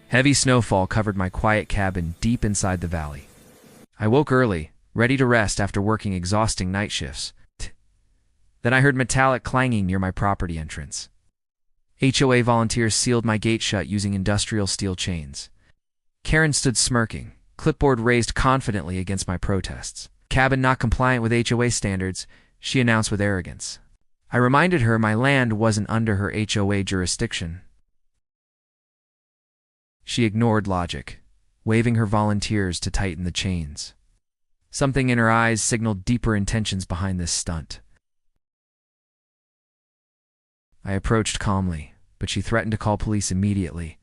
Heavy snowfall covered my quiet cabin deep inside the valley. I woke early, ready to rest after working exhausting night shifts. Then I heard metallic clanging near my property entrance. HOA volunteers sealed my gate shut using industrial steel chains. Karen stood smirking, clipboard raised confidently against my protests. Cabin not compliant with HOA standards, she announced with arrogance. I reminded her my land wasn't under her HOA jurisdiction. She ignored logic, waving her volunteers to tighten the chains. Something in her eyes signaled deeper intentions behind this stunt. I approached calmly, but she threatened to call police immediately.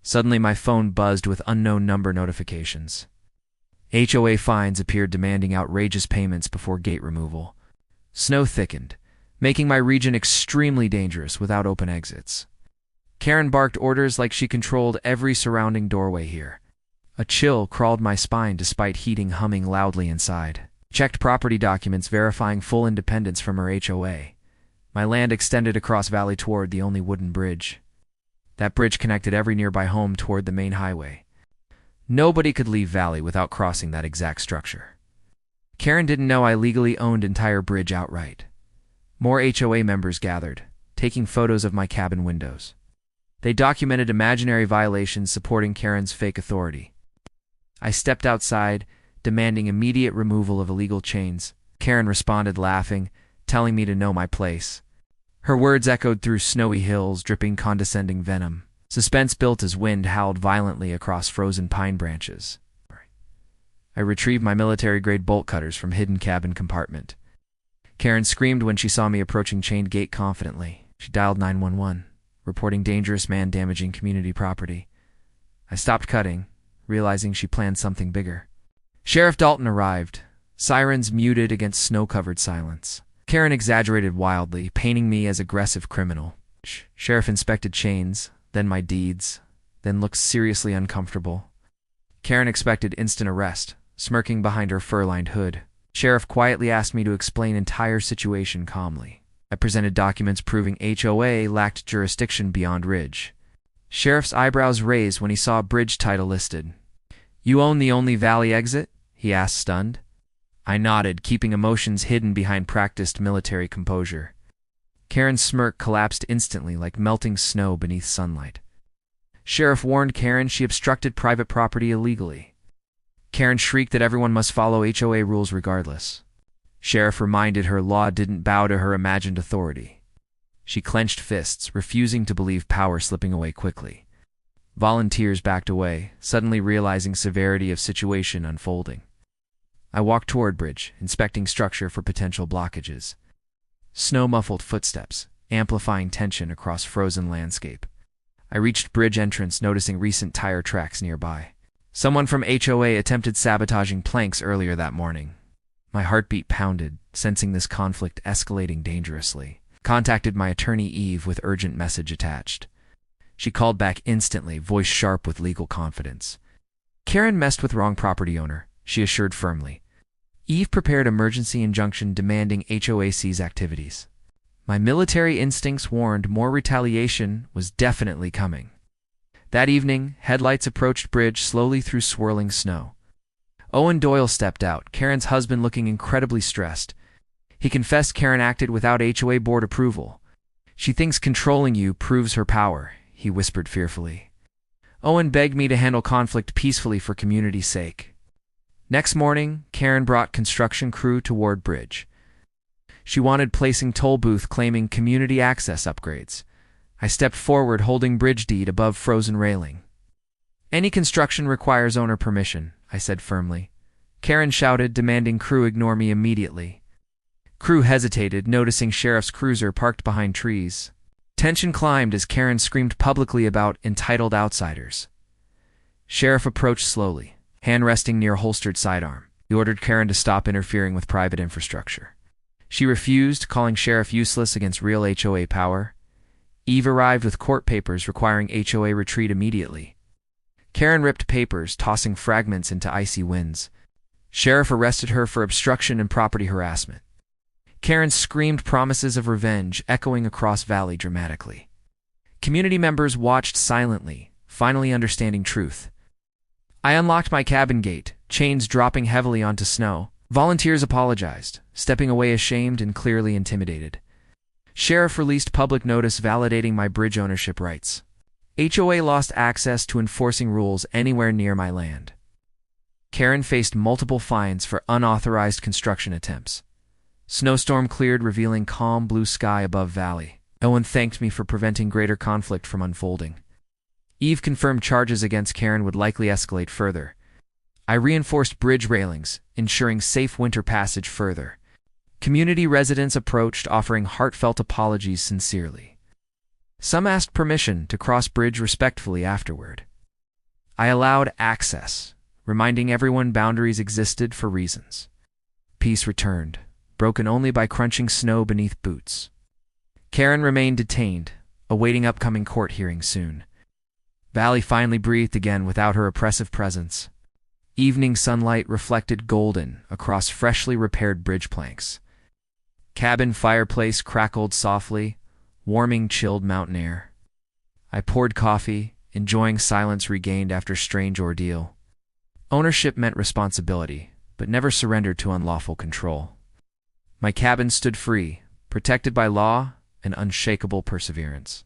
Suddenly my phone buzzed with unknown number notifications. HOA fines appeared demanding outrageous payments before gate removal. Snow thickened, making my region extremely dangerous without open exits. Karen barked orders like she controlled every surrounding doorway here. A chill crawled my spine despite heating humming loudly inside. Checked property documents verifying full independence from her HOA. My land extended across valley toward the only wooden bridge. That bridge connected every nearby home toward the main highway. Nobody could leave valley without crossing that exact structure. Karen didn't know I legally owned entire bridge outright. More HOA members gathered, taking photos of my cabin windows. They documented imaginary violations supporting Karen's fake authority. I stepped outside, demanding immediate removal of illegal chains. Karen responded laughing, telling me to know my place. Her words echoed through snowy hills, dripping condescending venom. Suspense built as wind howled violently across frozen pine branches. I retrieved my military-grade bolt cutters from hidden cabin compartment. Karen screamed when she saw me approaching chained gate confidently. She dialed 911. Reporting dangerous man damaging community property. I stopped cutting, realizing she planned something bigger. Sheriff Dalton arrived, sirens muted against snow-covered silence. Karen exaggerated wildly, painting me as aggressive criminal. Sheriff inspected chains, then my deeds, then looked seriously uncomfortable. Karen expected instant arrest, smirking behind her fur-lined hood. Sheriff quietly asked me to explain entire situation calmly. I presented documents proving HOA lacked jurisdiction beyond Ridge. Sheriff's eyebrows raised when he saw a bridge title listed. "You own the only valley exit?" he asked, stunned. I nodded, keeping emotions hidden behind practiced military composure. Karen's smirk collapsed instantly like melting snow beneath sunlight. Sheriff warned Karen she obstructed private property illegally. Karen shrieked that everyone must follow HOA rules regardless. Sheriff reminded her law didn't bow to her imagined authority. She clenched fists, refusing to believe power slipping away quickly. Volunteers backed away, suddenly realizing severity of situation unfolding. I walked toward bridge, inspecting structure for potential blockages. Snow muffled footsteps, amplifying tension across frozen landscape. I reached bridge entrance, noticing recent tire tracks nearby. Someone from HOA attempted sabotaging planks earlier that morning. My heartbeat pounded, sensing this conflict escalating dangerously. Contacted my attorney Eve with urgent message attached. She called back instantly, voice sharp with legal confidence. Karen messed with wrong property owner, she assured firmly. Eve prepared emergency injunction demanding HOA seize activities. My military instincts warned more retaliation was definitely coming. That evening, headlights approached bridge slowly through swirling snow. Owen Doyle stepped out, Karen's husband looking incredibly stressed. He confessed Karen acted without HOA board approval. "She thinks controlling you proves her power," he whispered fearfully. Owen begged me to handle conflict peacefully for community's sake. Next morning, Karen brought construction crew toward bridge. She wanted placing toll booth claiming community access upgrades. I stepped forward holding bridge deed above frozen railing. "Any construction requires owner permission," I said firmly. Karen shouted, demanding crew ignore me immediately. Crew hesitated, noticing Sheriff's cruiser parked behind trees. Tension climbed as Karen screamed publicly about entitled outsiders. Sheriff approached slowly, hand resting near holstered sidearm. He ordered Karen to stop interfering with private infrastructure. She refused, calling Sheriff useless against real HOA power. Eve arrived with court papers requiring HOA retreat immediately. Karen ripped papers, tossing fragments into icy winds. Sheriff arrested her for obstruction and property harassment. Karen screamed promises of revenge, echoing across valley dramatically. Community members watched silently, finally understanding truth. I unlocked my cabin gate, chains dropping heavily onto snow. Volunteers apologized, stepping away ashamed and clearly intimidated. Sheriff released public notice validating my bridge ownership rights. HOA lost access to enforcing rules anywhere near my land. Karen faced multiple fines for unauthorized construction attempts. Snowstorm cleared, revealing calm blue sky above valley. Owen thanked me for preventing greater conflict from unfolding. Eve confirmed charges against Karen would likely escalate further. I reinforced bridge railings, ensuring safe winter passage further. Community residents approached, offering heartfelt apologies sincerely. Some asked permission to cross bridge respectfully afterward. I allowed access, reminding everyone boundaries existed for reasons. Peace returned, broken only by crunching snow beneath boots. Karen remained detained, awaiting upcoming court hearings soon. Valley finally breathed again without her oppressive presence. Evening sunlight reflected golden across freshly repaired bridge planks. Cabin fireplace crackled softly, warming chilled mountain air. I poured coffee, enjoying silence regained after strange ordeal. Ownership meant responsibility, but never surrendered to unlawful control. My cabin stood free, protected by law and unshakable perseverance.